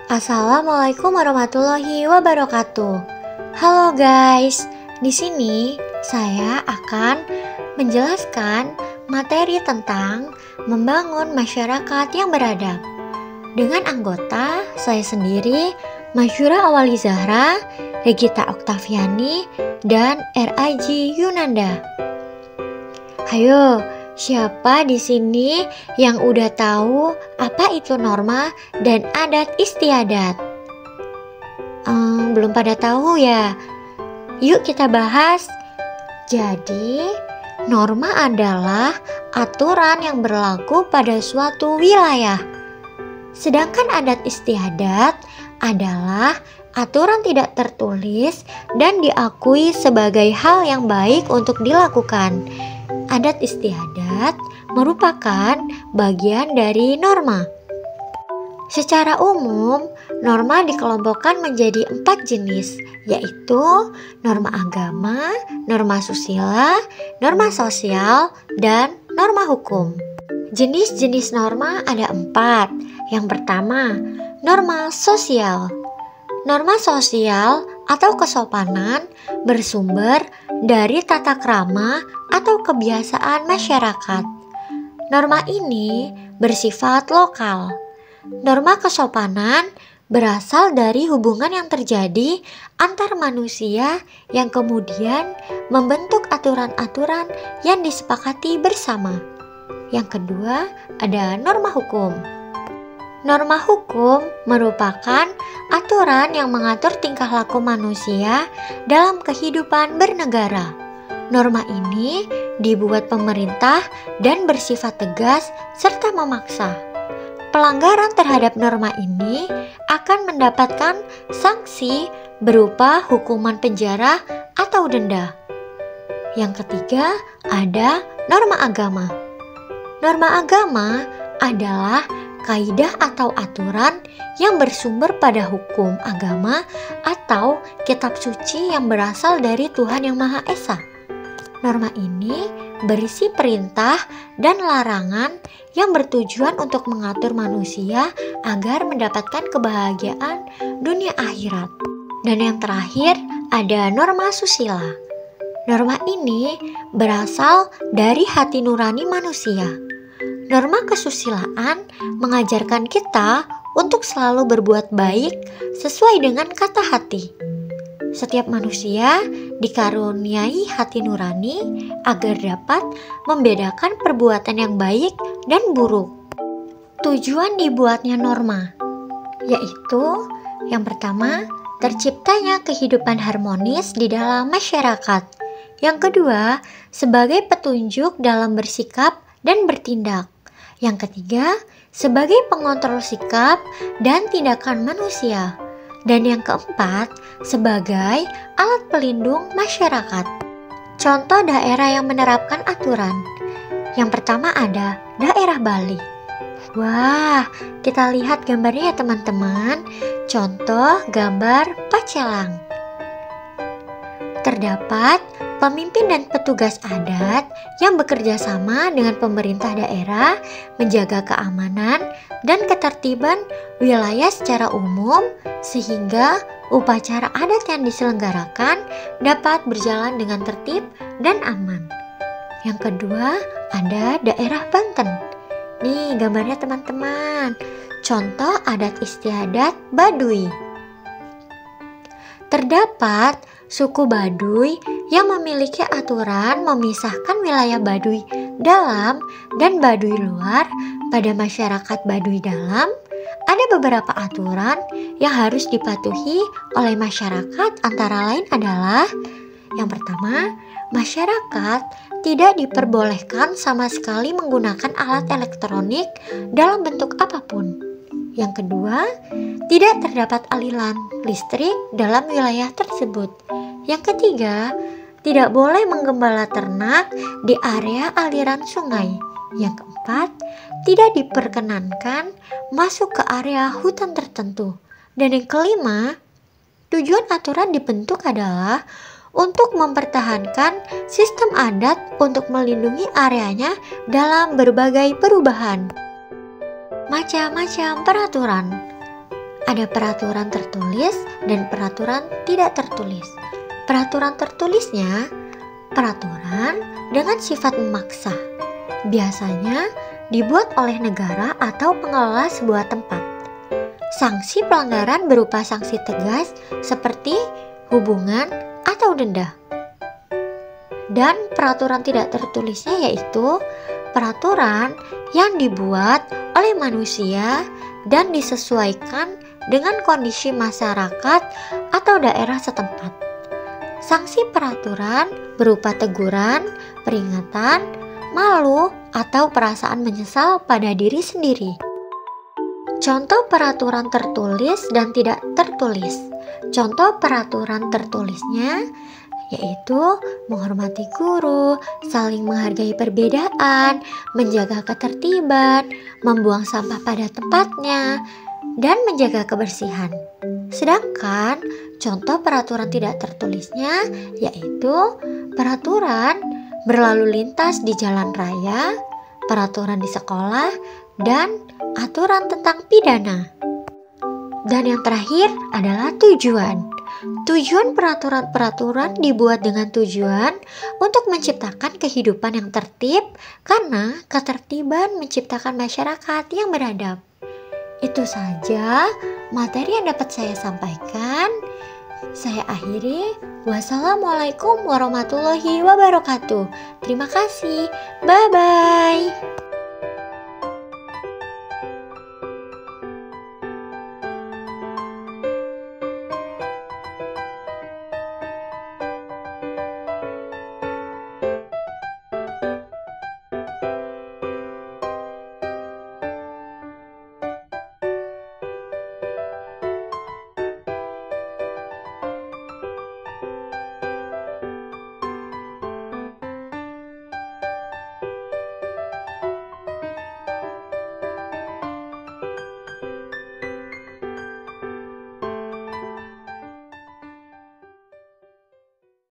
Assalamualaikum warahmatullahi wabarakatuh. Halo guys, di sini saya akan menjelaskan materi tentang membangun masyarakat yang beradab. Dengan anggota saya sendiri, Masyura Awali Zahra, Regita Oktaviani, dan R.I.G. Yunanda. Hayo, siapa di sini yang udah tahu apa itu norma dan adat istiadat? Belum pada tahu ya? Yuk kita bahas. Jadi, norma adalah aturan yang berlaku pada suatu wilayah. Sedangkan adat istiadat adalah aturan tidak tertulis dan diakui sebagai hal yang baik untuk dilakukan. Adat istiadat merupakan bagian dari norma. Secara umum, norma dikelompokkan menjadi 4 jenis, yaitu norma agama, norma susila, norma sosial, dan norma hukum. Jenis-jenis norma ada 4. Yang pertama, norma sosial. Norma sosial atau kesopanan bersumber dari tata krama atau kebiasaan masyarakat. Norma ini bersifat lokal. Norma kesopanan berasal dari hubungan yang terjadi antar manusia yang kemudian membentuk aturan-aturan yang disepakati bersama. Yang kedua, ada norma hukum. Norma hukum merupakan aturan yang mengatur tingkah laku manusia dalam kehidupan bernegara. Norma ini dibuat pemerintah dan bersifat tegas serta memaksa. Pelanggaran terhadap norma ini akan mendapatkan sanksi berupa hukuman penjara atau denda. Yang ketiga, ada norma agama. Norma agama adalah kaidah atau aturan yang bersumber pada hukum agama atau kitab suci yang berasal dari Tuhan Yang Maha Esa. Norma ini berisi perintah dan larangan yang bertujuan untuk mengatur manusia agar mendapatkan kebahagiaan dunia akhirat. Dan yang terakhir ada norma susila. Norma ini berasal dari hati nurani manusia. Norma kesusilaan mengajarkan kita untuk selalu berbuat baik sesuai dengan kata hati. Setiap manusia dikaruniai hati nurani agar dapat membedakan perbuatan yang baik dan buruk. Tujuan dibuatnya norma, yaitu yang pertama, terciptanya kehidupan harmonis di dalam masyarakat. Yang kedua, sebagai petunjuk dalam bersikap dan bertindak. Yang ketiga, sebagai pengontrol sikap dan tindakan manusia. Dan yang keempat, sebagai alat pelindung masyarakat. Contoh daerah yang menerapkan aturan. Yang pertama ada daerah Bali. Wah, kita lihat gambarnya ya teman-teman. Contoh gambar Pacelang. Terdapat pemimpin dan petugas adat yang bekerja sama dengan pemerintah daerah menjaga keamanan dan ketertiban wilayah secara umum sehingga upacara adat yang diselenggarakan dapat berjalan dengan tertib dan aman. Yang kedua, ada daerah Banten. Nih gambarnya teman-teman. Contoh adat istiadat Baduy. Terdapat suku Baduy yang memiliki aturan memisahkan wilayah Baduy dalam dan Baduy luar. Pada masyarakat Baduy dalam, ada beberapa aturan yang harus dipatuhi oleh masyarakat, antara lain adalah yang pertama, masyarakat tidak diperbolehkan sama sekali menggunakan alat elektronik dalam bentuk apapun. Yang kedua, tidak terdapat aliran listrik dalam wilayah tersebut. Yang ketiga, tidak boleh menggembala ternak di area aliran sungai. Yang keempat, tidak diperkenankan masuk ke area hutan tertentu. Dan yang kelima, tujuan aturan dibentuk adalah untuk mempertahankan sistem adat untuk melindungi areanya dalam berbagai perubahan. Macam-macam peraturan. Ada peraturan tertulis dan peraturan tidak tertulis. Peraturan tertulisnya peraturan dengan sifat memaksa. Biasanya dibuat oleh negara atau pengelola sebuah tempat. Sanksi pelanggaran berupa sanksi tegas seperti hubungan atau denda. Dan peraturan tidak tertulisnya yaitu peraturan yang dibuat oleh manusia dan disesuaikan dengan kondisi masyarakat atau daerah setempat. Sanksi peraturan berupa teguran, peringatan, malu, atau perasaan menyesal pada diri sendiri. Contoh peraturan tertulis dan tidak tertulis. Contoh peraturan tertulisnya yaitu menghormati guru, saling menghargai perbedaan, menjaga ketertiban, membuang sampah pada tempatnya, dan menjaga kebersihan. Sedangkan contoh peraturan tidak tertulisnya yaitu peraturan berlalu lintas di jalan raya, peraturan di sekolah, dan aturan tentang pidana. Dan yang terakhir adalah tujuan. Tujuan peraturan-peraturan dibuat dengan tujuan untuk menciptakan kehidupan yang tertib karena ketertiban menciptakan masyarakat yang beradab. Itu saja materi yang dapat saya sampaikan. Saya akhiri. Wassalamualaikum warahmatullahi wabarakatuh. Terima kasih. Bye-bye.